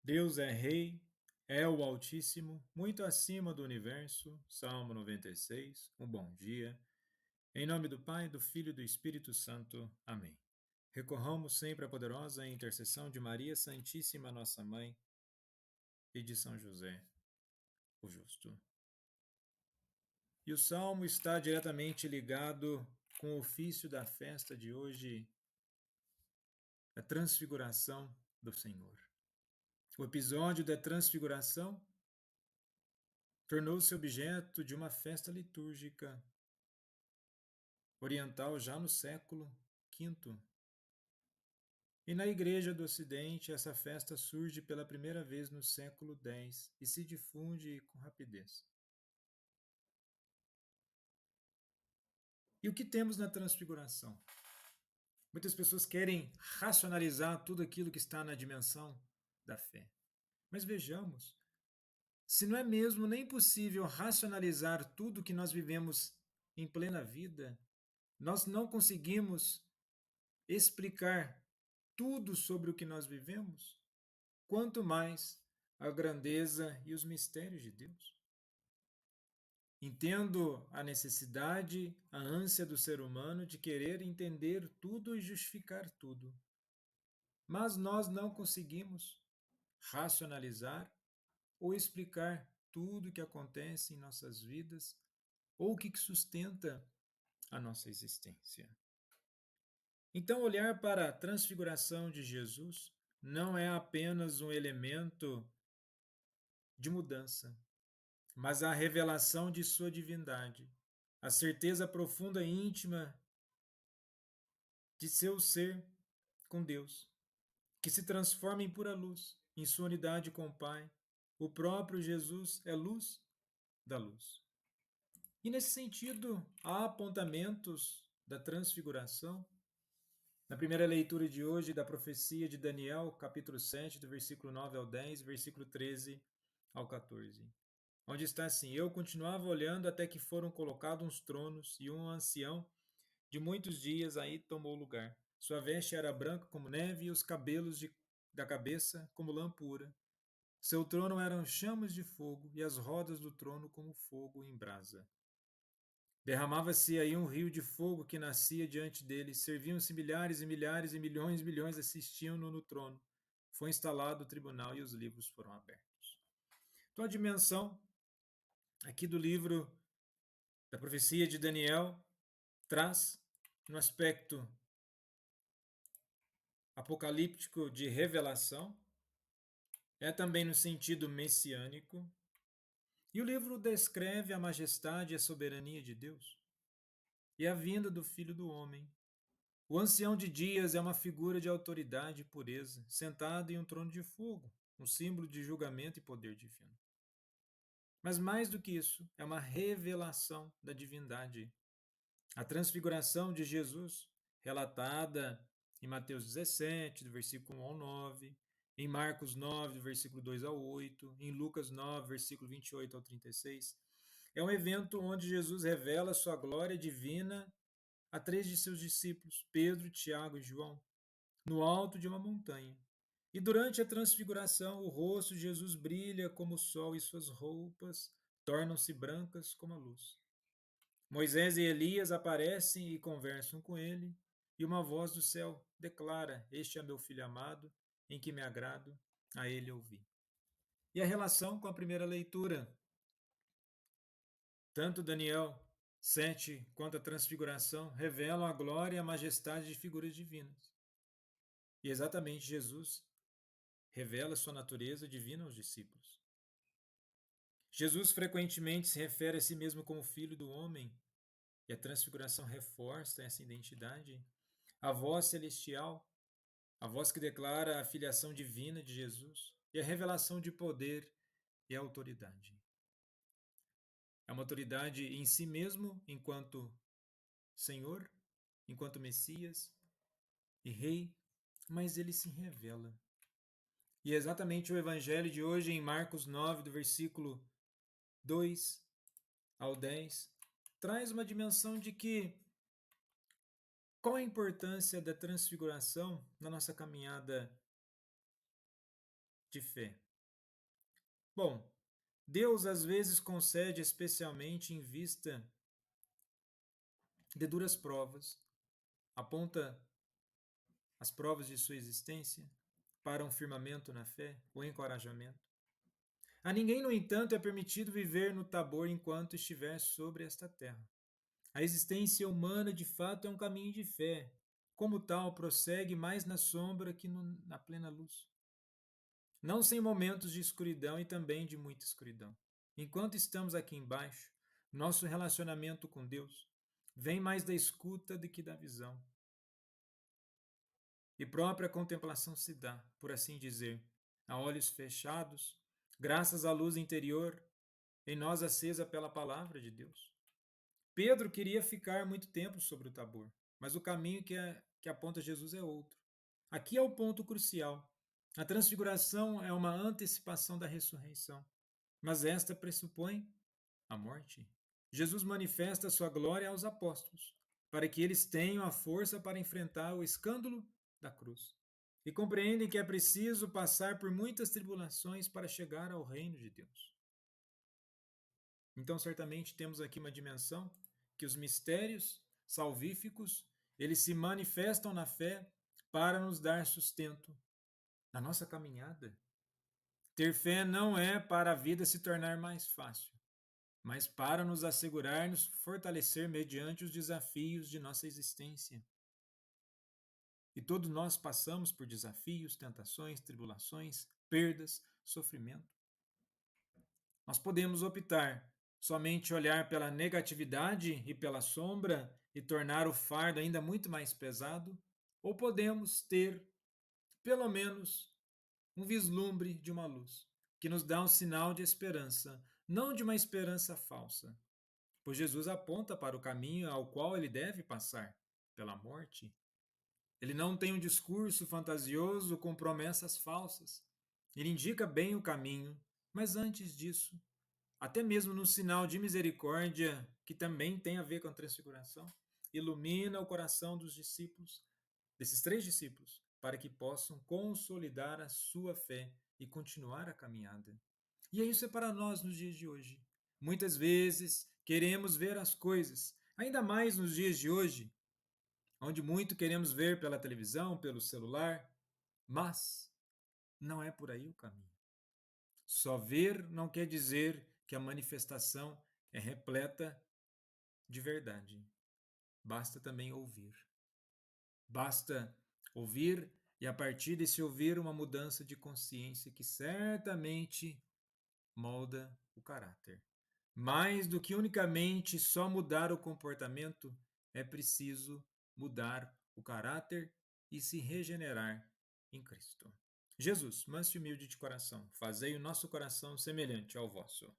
Deus é Rei, é o Altíssimo, muito acima do universo. Salmo 96. Um bom dia. Em nome do Pai, do Filho e do Espírito Santo. Amém. Recorramos sempre à poderosa intercessão de Maria Santíssima, nossa Mãe, e de São José, o Justo. E o Salmo está diretamente ligado com o ofício da festa de hoje, a transfiguração do Senhor. O episódio da transfiguração tornou-se objeto de uma festa litúrgica oriental já no século V. E na Igreja do Ocidente, essa festa surge pela primeira vez no século X e se difunde com rapidez. E o que temos na transfiguração? Muitas pessoas querem racionalizar tudo aquilo que está na dimensão da fé. Mas vejamos, se não é mesmo nem possível racionalizar tudo que nós vivemos em plena vida, nós não conseguimos explicar tudo sobre o que nós vivemos, quanto mais a grandeza e os mistérios de Deus. Entendo a necessidade, a ânsia do ser humano de querer entender tudo e justificar tudo. Mas nós não conseguimos racionalizar ou explicar tudo o que acontece em nossas vidas ou o que sustenta a nossa existência. Então, olhar para a transfiguração de Jesus não é apenas um elemento de mudança, mas a revelação de sua divindade, a certeza profunda e íntima de seu ser com Deus, que se transforma em pura luz, em sua unidade com o Pai. O próprio Jesus é luz da luz. E nesse sentido, há apontamentos da transfiguração. Na primeira leitura de hoje da profecia de Daniel, capítulo 7, do versículo 9 ao 10, versículo 13 ao 14, onde está assim: Eu continuava olhando até que foram colocados uns tronos, e um ancião de muitos dias aí tomou lugar. Sua veste era branca como neve, e os cabelos da cabeça como lã pura. Seu trono eram chamas de fogo, e as rodas do trono como fogo em brasa. Derramava-se aí um rio de fogo que nascia diante dele. Serviam-se milhares e milhares e milhões assistiam-no no trono. Foi instalado o tribunal e os livros foram abertos. Então, a dimensão aqui do livro da profecia de Daniel traz no aspecto apocalíptico de revelação, é também no sentido messiânico, e o livro descreve a majestade e a soberania de Deus e a vinda do Filho do Homem. O ancião de dias é uma figura de autoridade e pureza, sentado em um trono de fogo, um símbolo de julgamento e poder divino. Mas mais do que isso, é uma revelação da divindade. A transfiguração de Jesus, relatada em Mateus 17, do versículo 1 ao 9, em Marcos 9, do versículo 2 ao 8, em Lucas 9, versículo 28 ao 36, é um evento onde Jesus revela sua glória divina a três de seus discípulos, Pedro, Tiago e João, no alto de uma montanha. E durante a transfiguração, o rosto de Jesus brilha como o sol e suas roupas tornam-se brancas como a luz. Moisés e Elias aparecem e conversam com ele, e uma voz do céu declara: Este é meu filho amado, em que me agrado, a ele ouvi. E a relação com a primeira leitura, tanto Daniel 7 quanto a transfiguração revelam a glória e a majestade de figuras divinas. E exatamente Jesus revela sua natureza divina aos discípulos. Jesus frequentemente se refere a si mesmo como filho do homem, e a transfiguração reforça essa identidade. A voz celestial, a voz que declara a filiação divina de Jesus e a revelação de poder e autoridade. É uma autoridade em si mesmo, enquanto Senhor, enquanto Messias e Rei, mas ele se revela. E é exatamente o evangelho de hoje, em Marcos 9, do versículo 2 ao 10, traz uma dimensão de que qual a importância da transfiguração na nossa caminhada de fé. Bom, Deus às vezes concede especialmente em vista de duras provas, aponta as provas de sua existência para um firmamento na fé, o encorajamento. A ninguém, no entanto, é permitido viver no Tabor enquanto estiver sobre esta terra. A existência humana, de fato, é um caminho de fé. Como tal, prossegue mais na sombra que na plena luz. Não sem momentos de escuridão e também de muita escuridão. Enquanto estamos aqui embaixo, nosso relacionamento com Deus vem mais da escuta do que da visão. E própria contemplação se dá, por assim dizer, a olhos fechados, graças à luz interior em nós acesa pela palavra de Deus. Pedro queria ficar muito tempo sobre o Tabor, mas o caminho que aponta Jesus é outro. Aqui é o ponto crucial. A transfiguração é uma antecipação da ressurreição, mas esta pressupõe a morte. Jesus manifesta sua glória aos apóstolos, para que eles tenham a força para enfrentar o escândalo da cruz e compreendem que é preciso passar por muitas tribulações para chegar ao reino de Deus. Então, certamente temos aqui uma dimensão que os mistérios salvíficos, eles se manifestam na fé para nos dar sustento na nossa caminhada. Ter fé não é para a vida se tornar mais fácil, mas para nos assegurar, nos fortalecer mediante os desafios de nossa existência. E todos nós passamos por desafios, tentações, tribulações, perdas, sofrimento. Nós podemos optar somente olhar pela negatividade e pela sombra e tornar o fardo ainda muito mais pesado, ou podemos ter, pelo menos, um vislumbre de uma luz, que nos dá um sinal de esperança, não de uma esperança falsa, pois Jesus aponta para o caminho ao qual ele deve passar, pela morte. Ele não tem um discurso fantasioso com promessas falsas. Ele indica bem o caminho, mas antes disso, até mesmo no sinal de misericórdia, que também tem a ver com a transfiguração, ilumina o coração dos discípulos, desses 3 discípulos, para que possam consolidar a sua fé e continuar a caminhada. E isso é para nós nos dias de hoje. Muitas vezes queremos ver as coisas, ainda mais nos dias de hoje, onde muito queremos ver pela televisão, pelo celular, mas não é por aí o caminho. Só ver não quer dizer que a manifestação é repleta de verdade. Basta também ouvir. Basta ouvir e, a partir desse ouvir, uma mudança de consciência que certamente molda o caráter. Mais do que unicamente só mudar o comportamento, é preciso mudar o caráter e se regenerar em Cristo. Jesus, manso e humilde de coração, fazei o nosso coração semelhante ao vosso.